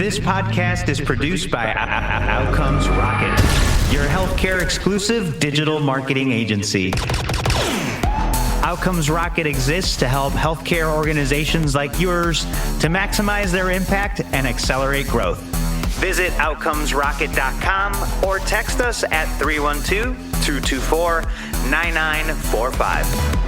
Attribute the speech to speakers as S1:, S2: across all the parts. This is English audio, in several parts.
S1: This podcast is produced by Outcomes Rocket, your healthcare exclusive digital marketing agency. Outcomes Rocket exists to help healthcare organizations like yours to maximize their impact and accelerate growth. Visit outcomesrocket.com or text us at 312-224-9945.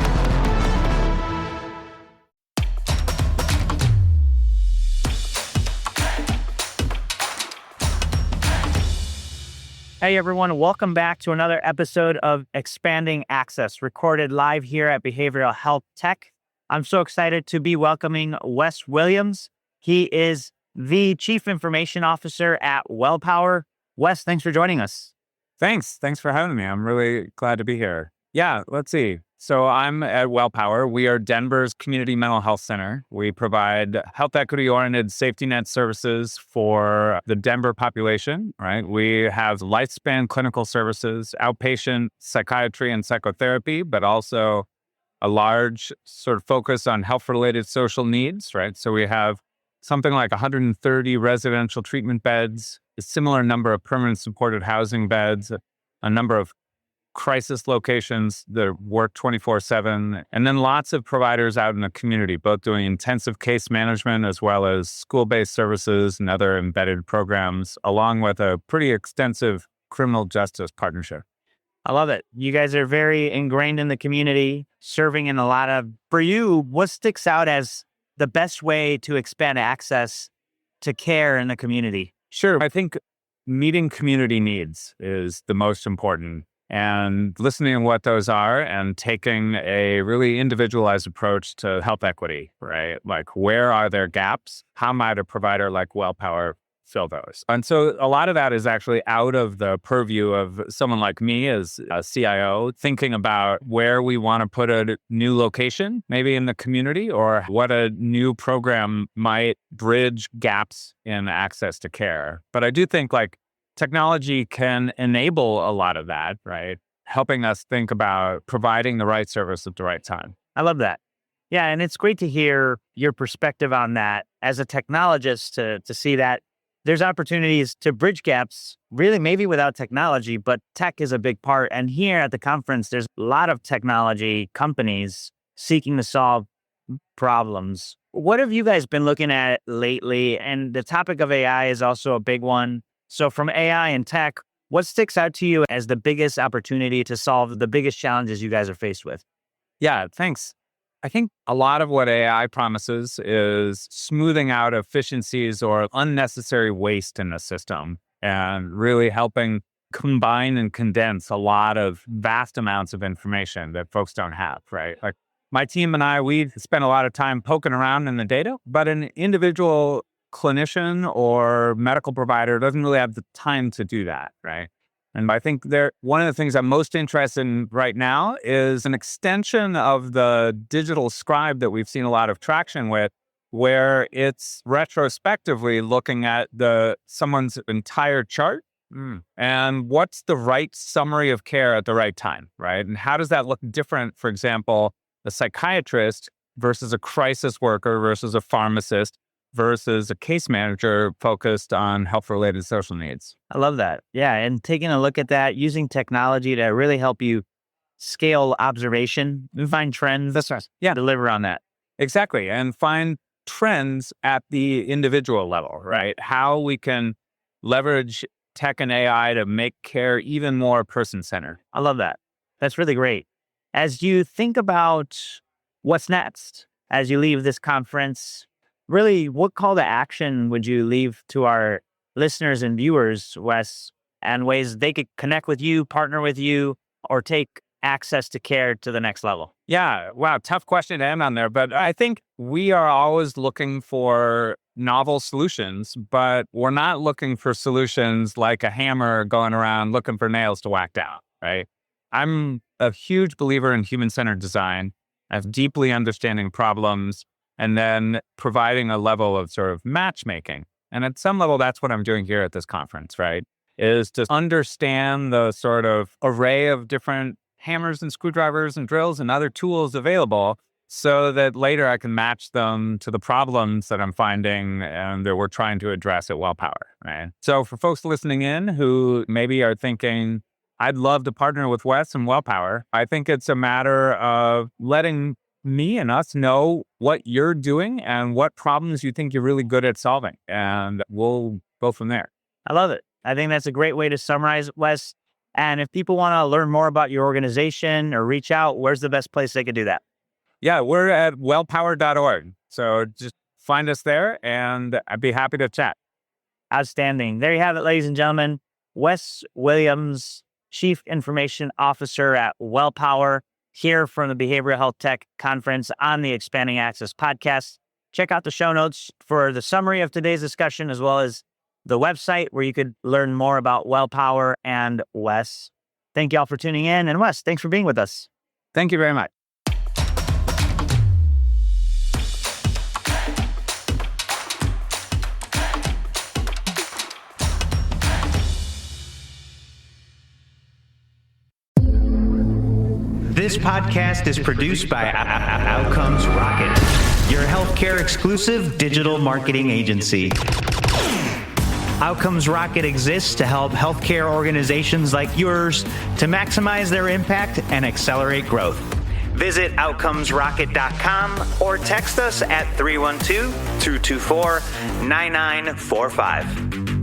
S1: Hey everyone, welcome back to another episode of Expanding Access, recorded live here at Behavioral Health Tech. I'm so excited to be welcoming Wes Williams. He is the Chief Information Officer at WellPower. Wes, thanks for joining us.
S2: Thanks for having me. I'm really glad to be here. Yeah, let's see. So I'm at WellPower. We are Denver's community mental health center. We provide health equity-oriented safety net services for the Denver population, right? We have lifespan clinical services, outpatient psychiatry and psychotherapy, but also a large sort of focus on health-related social needs, right? So we have something like 130 residential treatment beds, a similar number of permanent supported housing beds, a number of crisis locations that work 24/7, and then lots of providers out in the community, both doing intensive case management as well as school-based services and other embedded programs, along with a pretty extensive criminal justice partnership.
S1: I love it. You guys are very ingrained in the community, serving in a lot of... For you, what sticks out as the best way to expand access to care in the community?
S2: Sure. I think meeting community needs is the most important, and listening to what those are and taking a really individualized approach to health equity, right? Like, where are there gaps? How might a provider like WellPower fill those? And so a lot of that is actually out of the purview of someone like me as a CIO, thinking about where we want to put a new location, maybe in the community, or what a new program might bridge gaps in access to care. But I do think technology can enable a lot of that, right? Helping us think about providing the right service at the right time.
S1: I love that. Yeah, and it's great to hear your perspective on that as a technologist, to see that there's opportunities to bridge gaps, really maybe without technology, but tech is a big part. And here at the conference, there's a lot of technology companies seeking to solve problems. What have you guys been looking at lately? And the topic of AI is also a big one. So from AI and tech, what sticks out to you as the biggest opportunity to solve the biggest challenges you guys are faced with?
S2: Yeah, thanks. I think a lot of what AI promises is smoothing out efficiencies or unnecessary waste in the system, and really helping combine and condense a lot of vast amounts of information that folks don't have, right? Like, my team and I, we spent a lot of time poking around in the data, but an individual clinician or medical provider doesn't really have the time to do that, right? And I think one of the things I'm most interested in right now is an extension of the digital scribe that we've seen a lot of traction with, where it's retrospectively looking at someone's entire chart and what's the right summary of care at the right time, right? And how does that look different, for example, a psychiatrist versus a crisis worker versus a pharmacist versus a case manager focused on health-related social needs.
S1: I love that. Yeah, and taking a look at that, using technology to really help you scale observation, find trends.
S2: That's right.
S1: Yeah, deliver on that.
S2: Exactly, and find trends at the individual level, right? How we can leverage tech and AI to make care even more person-centered.
S1: I love that. That's really great. As you think about what's next, as you leave this conference, really, what call to action would you leave to our listeners and viewers, Wes, and ways they could connect with you, partner with you, or take access to care to the next level?
S2: Yeah, wow, tough question to end on there. But I think we are always looking for novel solutions, but we're not looking for solutions like a hammer going around looking for nails to whack down, right? I'm a huge believer in human-centered design, of deeply understanding problems, and then providing a level of sort of matchmaking. And at some level, that's what I'm doing here at this conference, right? Is to understand the sort of array of different hammers and screwdrivers and drills and other tools available, so that later I can match them to the problems that I'm finding and that we're trying to address at WellPower, right? So for folks listening in who maybe are thinking, I'd love to partner with Wes and WellPower, I think it's a matter of letting me and us know what you're doing and what problems you think you're really good at solving. And we'll go from there.
S1: I love it. I think that's a great way to summarize, Wes. And if people want to learn more about your organization or reach out, where's the best place they could do that?
S2: Yeah, we're at wellpower.org. So just find us there and I'd be happy to chat.
S1: Outstanding. There you have it, ladies and gentlemen. Wes Williams, Chief Information Officer at WellPower, here from the Behavioral Health Tech Conference on the Expanding Access podcast. Check out the show notes for the summary of today's discussion, as well as the website where you could learn more about WellPower and Wes. Thank you all for tuning in. And Wes, thanks for being with us.
S2: Thank you very much.
S3: This podcast is produced by Outcomes Rocket, your healthcare exclusive digital marketing agency. Outcomes Rocket exists to help healthcare organizations like yours to maximize their impact and accelerate growth. Visit outcomesrocket.com or text us at 312-224-9945.